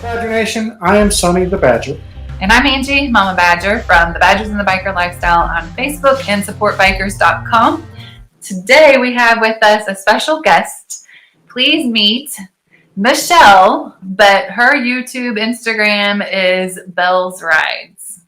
Badger Nation, I am Sonny the Badger. And I'm Angie, Mama Badger from the Badgers and the Biker Lifestyle on Facebook and supportbikers.com. Today we have with us a special guest. Please meet Michelle, but her YouTube Instagram is Belle's Rides.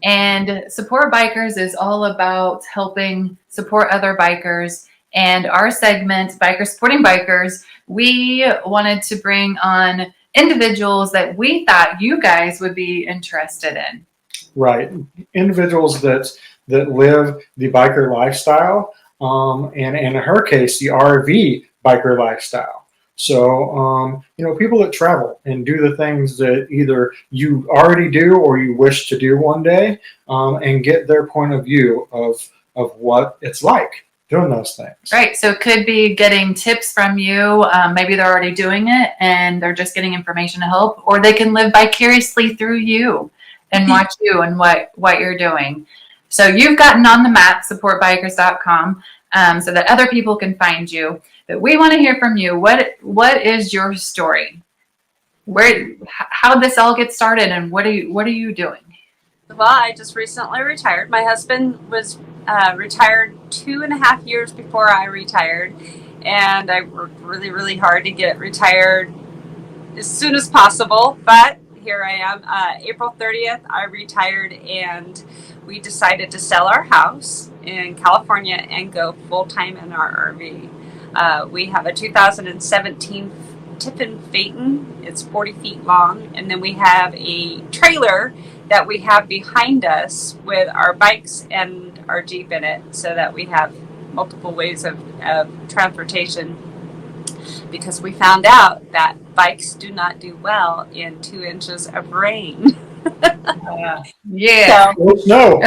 And Support Bikers is all about helping support other bikers. And our segment, Bikers Supporting Bikers, we wanted to bring on individuals that we thought you guys would be interested in. Right. Individuals that live the biker lifestyle, and in her case, the RV biker lifestyle. So, people that travel and do the things that either you already do or you wish to do one day, and get their point of view of what it's like doing those things. Right. So it could be getting tips from you. Maybe they're already doing it and they're just getting information to help, or they can live vicariously through you and watch you and what you're doing. So you've gotten on the map, supportbikers.com, so that other people can find you. But we want to hear from you. What is your story? How did this all get started, and what are you doing? Well, I just recently retired. My husband was retired 2.5 years before I retired, and I worked really, really hard to get retired as soon as possible. But here I am. April 30th, I retired, and we decided to sell our house in California and go full-time in our RV. We have a 2017 Tiffin Phaeton. It's 40 feet long, and then we have a trailer that we have behind us with our bikes and our Jeep in it, so that we have multiple ways of transportation, because we found out that bikes do not do well in 2 inches of rain. Yeah. Or snow.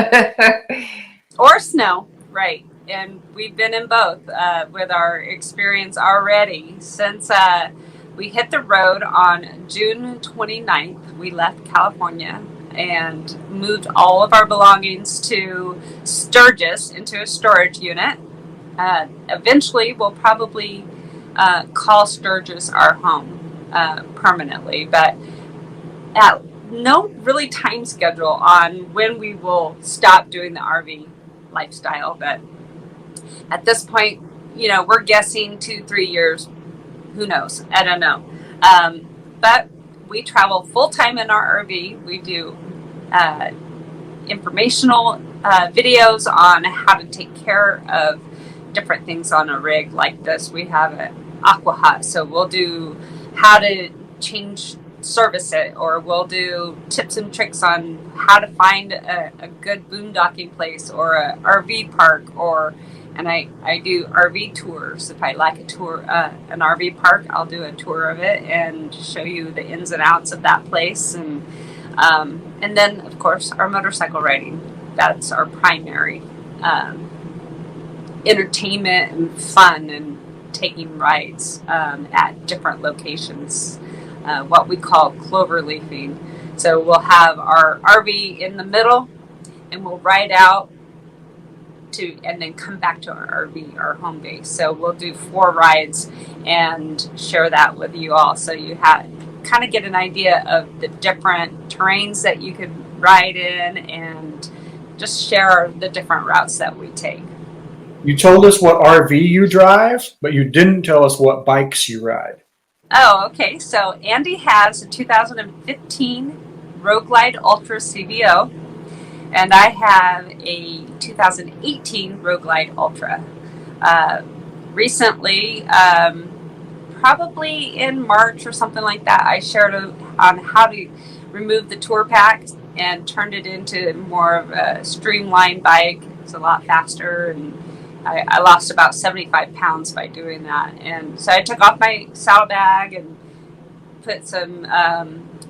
Or snow, right. And we've been in both with our experience already. Since we hit the road on June 29th, we left California and moved all of our belongings to Sturgis into a storage unit. Eventually, we'll probably call Sturgis our home permanently, but at no really time schedule on when we will stop doing the RV lifestyle. But at this point, we're guessing 2-3 years. Who knows? I don't know. But we travel full-time in our RV. We do informational videos on how to take care of different things on a rig like this. We have an aqua hut, so we'll do how to service it, or we'll do tips and tricks on how to find a good boondocking place or a RV park, and I do RV tours. If I like an RV park, I'll do a tour of it and show you the ins and outs of that place. And then, of course, our motorcycle riding. That's our primary entertainment and fun, and taking rides at different locations, what we call clover leafing. So we'll have our RV in the middle, and we'll ride out and then come back to our RV, our home base. So we'll do 4 rides and share that with you all, so you kind of get an idea of the different terrains that you could ride in, and just share the different routes that we take. You told us what RV you drive, but you didn't tell us what bikes you ride. Oh, okay. So Andy has a 2015 Road Glide Ultra CVO, and I have a 2018 Road Glide Ultra. Recently, probably in March or something like that, I shared on how to remove the tour pack and turned it into more of a streamlined bike. It's a lot faster, and I lost about 75 pounds by doing that. And so I took off my saddlebag and put some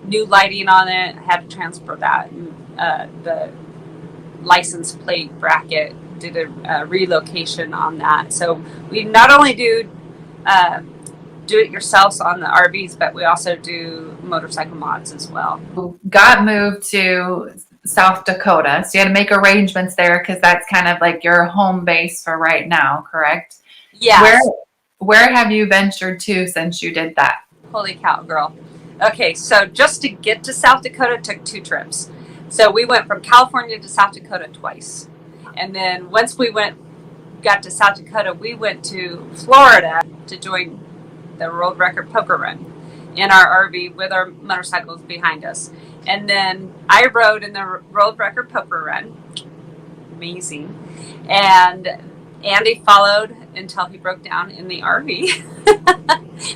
new lighting on it. I had to transfer that. And the license plate bracket, did a relocation on that. So we not only do it yourselves on the RVs, but we also do motorcycle mods as well. Got moved to South Dakota, so you had to make arrangements there, because that's kind of like your home base for right now, correct? Yes. Where have you ventured to since you did that? Holy cow, girl. Okay, so just to get to South Dakota took 2 trips. So we went from California to South Dakota twice. And then once we got to South Dakota, we went to Florida to join the world record poker run in our RV with our motorcycles behind us. And then I rode in the world record poker run. Amazing. And Andy followed until he broke down in the RV.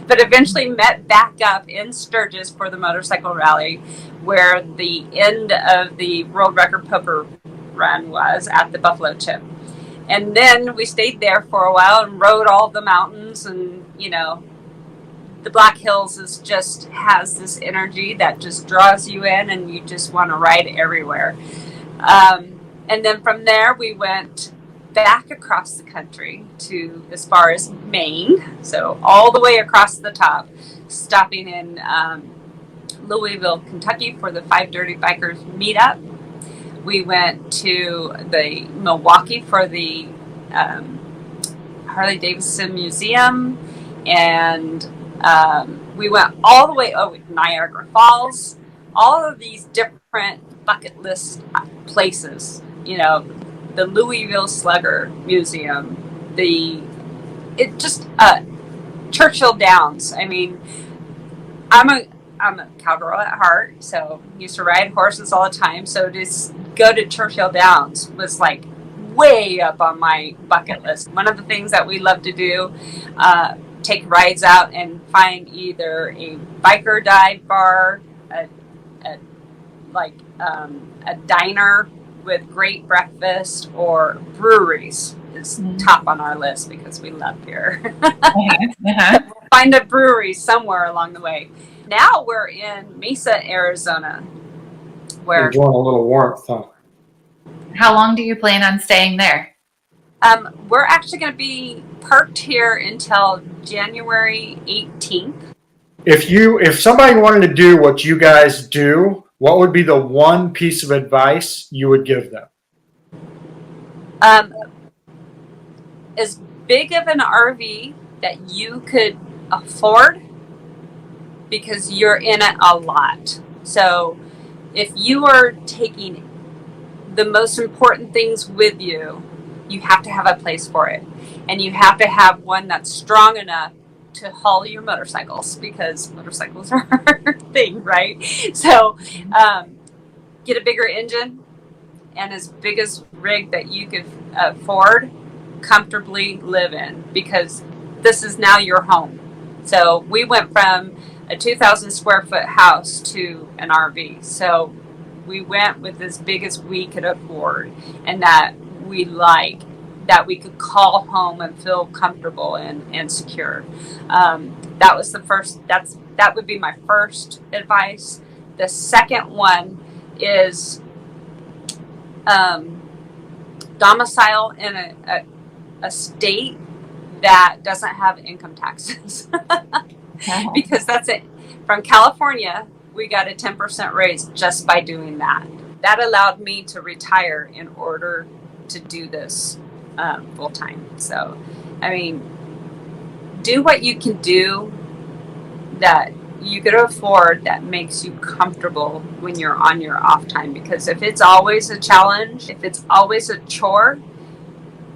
But eventually met back up in Sturgis for the motorcycle rally, where the end of the world record poker run was at the Buffalo Chip. And then we stayed there for a while and rode all the mountains. And, you know, the Black Hills has this energy that just draws you in, and you just want to ride everywhere. And then from there, we went back across the country to as far as Maine, so all the way across the top, stopping in Louisville, Kentucky for the 5 Dirty Bikers meetup. We went to the Milwaukee for the Harley Davidson Museum, and we went all the way over Niagara Falls, all of these different bucket list places, you know, the Louisville Slugger Museum, Churchill Downs. I mean, I'm a cowgirl at heart, so used to ride horses all the time. So to go to Churchill Downs was like way up on my bucket list. One of the things that we love to do, take rides out and find either a biker dive bar, a diner with great breakfast, or breweries is top on our list because we love beer. Find a brewery somewhere along the way. Now we're in Mesa, Arizona, where enjoying a little warmth, huh? How long do you plan on staying there? we're actually going to be parked here until January 18th. If somebody wanted to do what you guys do, what would be the one piece of advice you would give them? As big of an RV that you could afford, because you're in it a lot. So if you are taking the most important things with you, you have to have a place for it. And you have to have one that's strong enough to haul your motorcycles, because motorcycles are our thing, right? So get a bigger engine and as big as rig that you could afford, comfortably live in, because this is now your home. So we went from a 2,000 square foot house to an RV. So we went with as big as we could afford, and that we like, that we could call home and feel comfortable and secure. That was the first, that would be my first advice. The second one is domicile in a state that doesn't have income taxes. Because that's it. From California, we got a 10% raise just by doing that. That allowed me to retire in order to do this full time. So, I mean, do what you can do that you could afford, that makes you comfortable when you're on your off time. Because if it's always a challenge, if it's always a chore,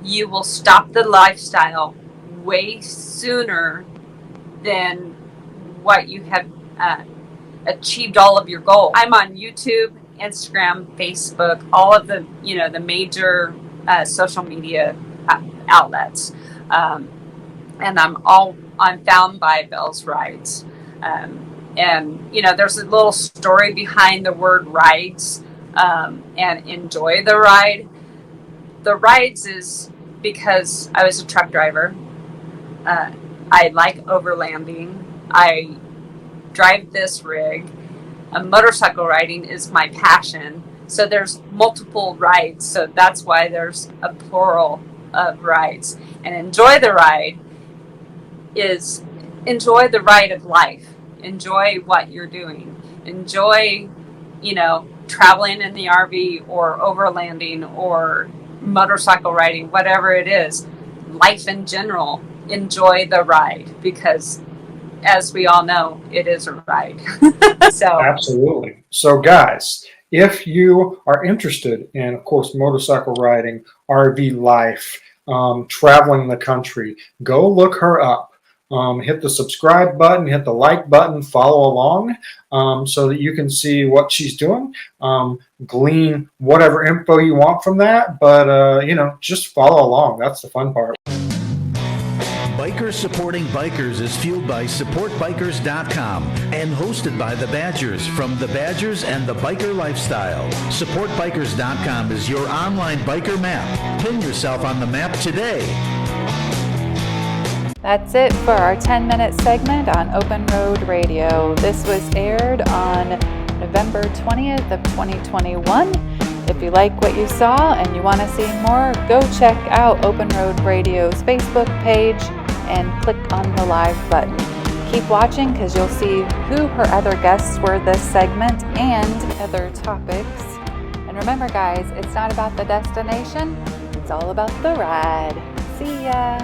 you will stop the lifestyle way sooner than what you have achieved all of your goals. I'm on YouTube, Instagram, Facebook, all of the, the major social media outlets. And I'm found by Bell's Rides. And, there's a little story behind the word rides, and enjoy the ride. The rides is because I was a truck driver. I like overlanding. I drive this rig. Motorcycle riding is my passion. So there's multiple rides. So that's why there's a plural of rides. And enjoy the ride is enjoy the ride of life. Enjoy what you're doing. Enjoy, traveling in the RV or overlanding or motorcycle riding, whatever it is. Life in general. Enjoy the ride, because as we all know, it is a ride. So Absolutely. So guys, if you are interested in, of course, motorcycle riding, RV life, traveling the country, go look her up. Hit the subscribe button, hit the like button, follow along so that you can see what she's doing. Glean whatever info you want from that, but just follow along. That's the fun part. Bikers Supporting Bikers is fueled by SupportBikers.com and hosted by the Badgers from the Badgers and the Biker Lifestyle. SupportBikers.com is your online biker map. Pin yourself on the map today. That's it for our 10-minute segment on Open Road Radio. This was aired on November 20th of 2021. If you like what you saw and you want to see more, go check out Open Road Radio's Facebook page and click on the live button. Keep watching because you'll see who her other guests were this segment and other topics. And remember guys, it's not about the destination, it's all about the ride. See ya!